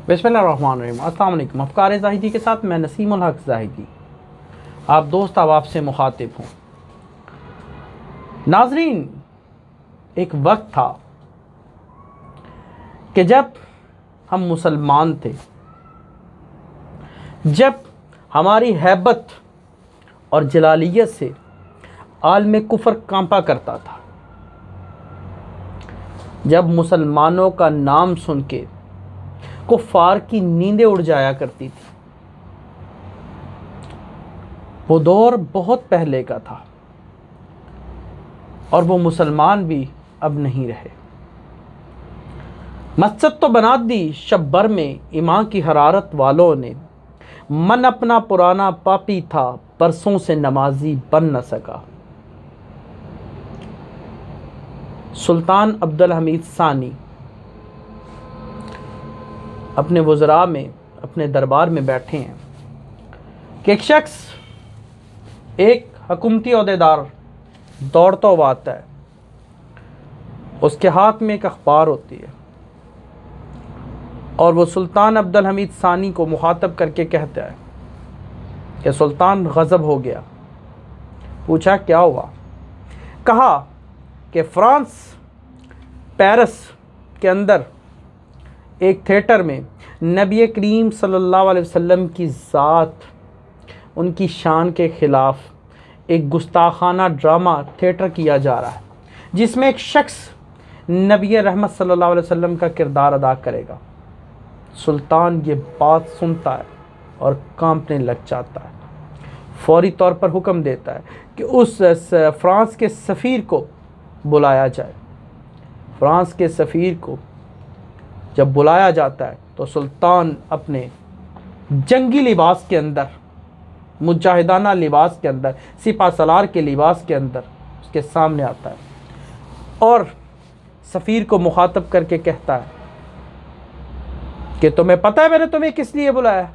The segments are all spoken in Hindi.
बिस्मिल्लाहिर्रहमानिर्रहीम। अस्सलाम वालेकुम। अफ़कार ज़ाहिदी के साथ मैं नसीमुल हक ज़ाहिदी, आप दोस्त अब आपसे मुखातिब हूँ। नाज़रीन, एक वक्त था कि जब हम मुसलमान थे, जब हमारी हैबत और जलालियत से आलम कुफ़र कांपा करता था, जब मुसलमानों का नाम सुन के कुफ़ार की नींदें उड़ जाया करती थी। वो दौर बहुत पहले का था और वो मुसलमान भी अब नहीं रहे। मस्जिद तो बना दी शब भर में ईमान की हरारत वालों ने, मन अपना पुराना पापी था, बरसों से नमाजी बन न सका। सुल्तान अब्दुल हमीद सानी अपने वज़रा में, अपने दरबार में बैठे हैं कि एक शख्स, एक हुकूमती ओहदेदार दौड़ता हुआ आता है। उसके हाथ में एक अखबार होती है और वो सुल्तान अब्दुल हमीद सानी को मुखातब करके कहता है कि सुल्तान गज़ब हो गया। पूछा क्या हुआ? कहा कि फ्रांस पेरिस के अंदर एक थिएटर में नबी करीम सल्लल्लाहु अलैहि वसल्लम की ज़ात, उनकी शान के ख़िलाफ़ एक गुस्ताखाना ड्रामा थिएटर किया जा रहा है, जिसमें एक शख्स नबी रहमत सल्लल्लाहु अलैहि वसल्लम का किरदार अदा करेगा। सुल्तान ये बात सुनता है और कांपने लग जाता है। फौरी तौर पर हुक्म देता है कि उस फ्रांस के सफ़ीर को बुलाया जाए। फ्रांस के सफ़ीर को जब बुलाया जाता है तो सुल्तान अपने जंगी लिबास के अंदर, मुजाहिदाना लिबास के अंदर, सिपा सलार के लिबास के अंदर उसके सामने आता है और सफ़ीर को मुखातब करके कहता है कि तुम्हें पता है मैंने तुम्हें किस लिए बुलाया?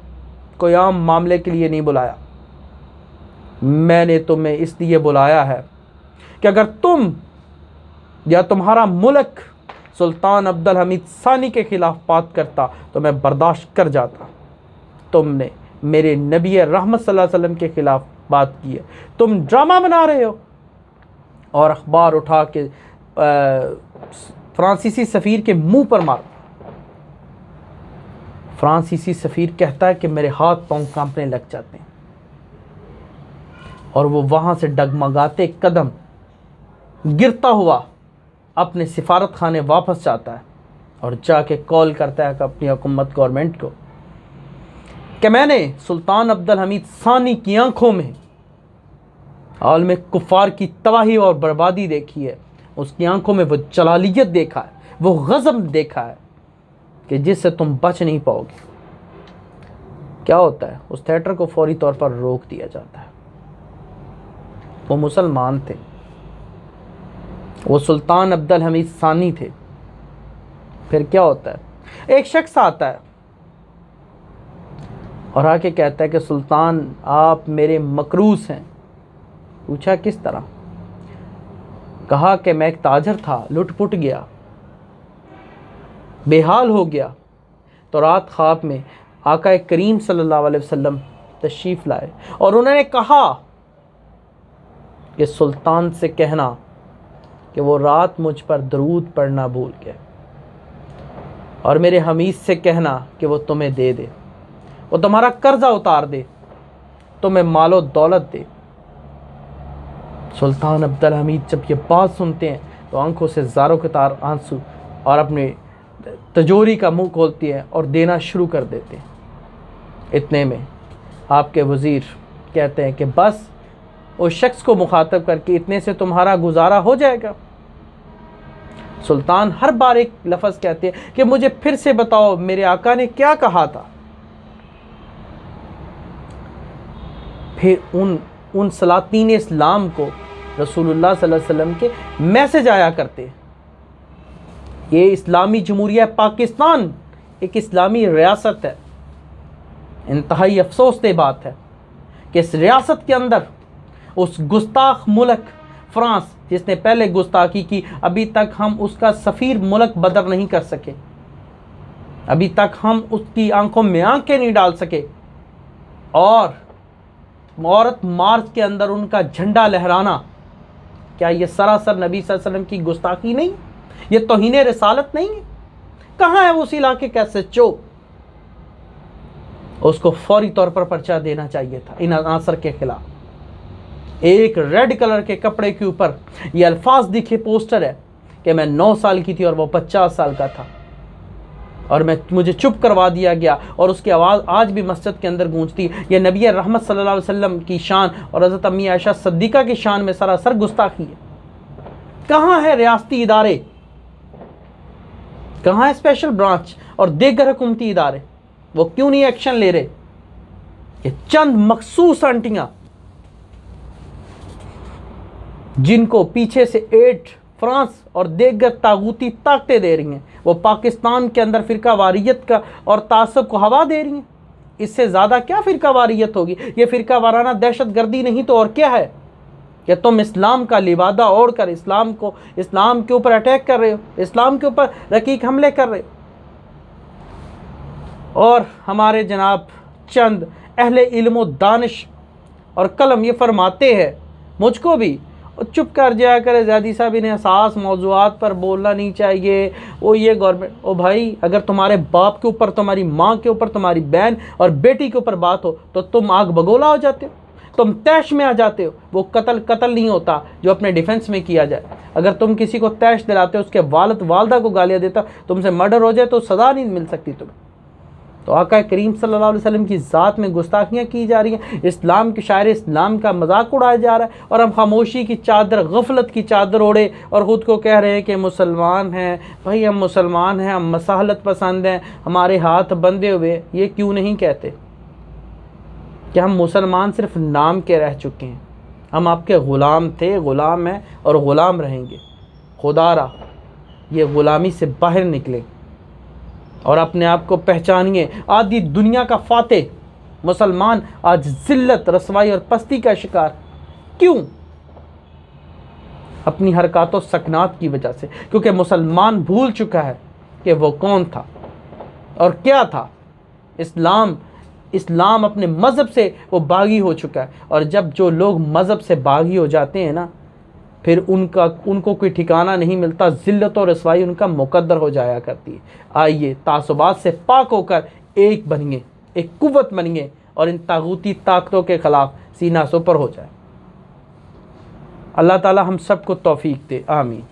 कोई आम मामले के लिए नहीं बुलाया। मैंने तुम्हें इसलिए बुलाया है कि अगर तुम या तुम्हारा मुल्क सुल्तान अब्दुल हमीद सानी के ख़िलाफ़ बात करता तो मैं बर्दाश्त कर जाता। तुमने मेरे नबी रहमत सल्लल्लाहु अलैहि वसल्लम के ख़िलाफ़ बात की है, तुम ड्रामा बना रहे हो। और अखबार उठा के फ्रांसीसी सफ़ीर के मुंह पर मार। फ्रांसीसी सफ़ीर कहता है कि मेरे हाथ पांव कांपने लग जाते हैं और वो वहाँ से डगमगाते कदम गिरता हुआ अपने सिफारत खाने वापस जाता है और जाके कॉल करता है अपनी हुकूमत गवर्नमेंट को कि मैंने सुल्तान अब्दुल हमीद सानी की आंखों में आलम कुफ़ार की तबाही और बर्बादी देखी है। उसकी आंखों में वो जलालियत देखा है, वो गज़ब देखा है कि जिससे तुम बच नहीं पाओगे। क्या होता है? उस थिएटर को फौरी तौर पर रोक दिया जाता है। वो मुसलमान थे, वो सुल्तान अब्दुल हमीद सानी थे। फिर क्या होता है? एक शख्स आता है और आके कहता है कि सुल्तान आप मेरे मकरूज़ हैं। पूछा किस तरह? कहा कि मैं एक ताजर था, लुट पुट गया, बेहाल हो गया, तो रात ख्वाब में आका करीम सल्लल्लाहु अलैहि वसल्लम तशरीफ़ लाए और उन्होंने कहा कि सुल्तान से कहना कि वो रात मुझ पर दरूद पढ़ना भूल गए और मेरे हमीद से कहना कि वो तुम्हें दे दे, वो तुम्हारा कर्जा उतार दे, तुम्हें मालो दौलत दे। सुल्तान अब्दुल हमीद जब ये बात सुनते हैं तो आंखों से ज़ारों के तार आंसू और अपने तिजोरी का मुंह खोलती है और देना शुरू कर देते हैं। इतने में आपके वज़ीर कहते हैं कि बस उस शख्स को मुखातब करके इतने से तुम्हारा गुजारा हो जाएगा। सुल्तान हर बार एक लफ्ज़ कहते हैं कि मुझे फिर से बताओ मेरे आका ने क्या कहा था। फिर उन सलातीन इस्लाम को रसूलुल्लाह सल्लल्लाहु अलैहि वसल्लम के मैसेज आया करते। ये इस्लामी जमहूरिया पाकिस्तान एक इस्लामी रियासत है। इंतहाई अफसोसनाक बात है कि इस रियासत के अंदर उस गुस्ताख मुल्क फ्रांस, जिसने पहले गुस्ताखी की, अभी तक हम उसका सफ़ीर मुल्क बदर नहीं कर सके। अभी तक हम उसकी आंखों में आंखें नहीं डाल सके, और औरत मार्च के अंदर उनका झंडा लहराना, क्या ये सरासर नबी सल्लल्लाहु अलैहि वसल्लम की गुस्ताखी नहीं? ये तौहीन रिसालत नहीं है? कहाँ है उस इलाके का SHO? उसको फौरी तौर पर पर्चा देना चाहिए था इन अनासर के खिलाफ। एक रेड कलर के कपड़े के ऊपर ये अल्फाज दिखे, पोस्टर है कि मैं 9 साल की थी और वो 50 साल का था, और मुझे चुप करवा दिया गया, और उसकी आवाज़ आज भी मस्जिद के अंदर गूंजती। ये नबी रहमत सल्लल्लाहु अलैहि वसल्लम की शान और हज़रत अम्मी आयशा सिद्दीक़ा की शान में सरासर गुस्ताखी है। कहाँ है रियासती इदारे? कहाँ है स्पेशल ब्रांच और दीगर हुकूमती इदारे? वो क्यों नहीं एक्शन ले रहे? ये चंद मखसूस आंटियां जिनको पीछे से एड, फ्रांस और दीगर तागूती ताकतें दे रही हैं, वो पाकिस्तान के अंदर फिरका वारियत का और तासब को हवा दे रही हैं। इससे ज़्यादा क्या फिरका वारियत होगी? ये फिरका वाराना दहशत गर्दी नहीं तो और क्या है? कि तुम इस्लाम का लिबादा ओढ़ कर इस्लाम के ऊपर अटैक कर रहे हो, इस्लाम के ऊपर रकीक हमले कर रहे हो। और हमारे जनाब चंद अहले इल्म दानिश और कलम ये फरमाते हैं, मुझको भी चुप कर जाया करे, ज़्यादा साहब इन्हें हसास मौज़ूआत पर बोलना नहीं चाहिए, वो ये गवर्नमेंट। ओ भाई, अगर तुम्हारे बाप के ऊपर, तुम्हारी माँ के ऊपर, तुम्हारी बहन और बेटी के ऊपर बात हो तो तुम आग बगोला हो जाते हो, तुम तैश में आ जाते हो। वो कत्ल नहीं होता जो अपने डिफेंस में किया जाए। अगर तुम किसी को तैश दिलाते हो, उसके वालदा को गालियाँ देता, तुमसे मर्डर हो जाए तो सज़ा नहीं मिल सकती तुम्हें। तो आका करीम सल्लल्लाहु अलैहि वसल्लम की ज़ात में गुस्ताखियाँ की जा रही हैं, इस्लाम के शायर इस्लाम का मजाक उड़ाया जा रहा है, और हम खामोशी की चादर, गफलत की चादर ओढ़े और ख़ुद को कह रहे हैं कि मुसलमान हैं। भाई हम मुसलमान हैं, हम मसाहलत पसंद हैं, हमारे हाथ बंधे हुए। ये क्यों नहीं कहते कि हम मुसलमान सिर्फ नाम के रह चुके हैं? हम आपके ग़ुलाम थे, ग़ुलाम हैं और ग़ुलाम रहेंगे। खुदारा ये ग़ुलामी से बाहर निकले और अपने आप को पहचानिए। आधी दुनिया का फातेह मुसलमान आज जिल्लत, रसवाई और पस्ती का शिकार क्यों? अपनी हरकतों सकनात की वजह से, क्योंकि मुसलमान भूल चुका है कि वो कौन था और क्या था। इस्लाम अपने मज़हब से वो बागी हो चुका है, और जब जो लोग मज़हब से बागी हो जाते हैं ना, फिर उनको कोई ठिकाना नहीं मिलता, ज़िल्लत और रसवाई उनका मुकद्दर हो जाया करती है। आइए तासुबात से पाक होकर एक बनिए, एक कुव्वत बनिए और इन तागूती ताकतों के ख़िलाफ़ सीना सुपर हो जाए। अल्लाह ताला हम सबको तौफीक दे, आमीन।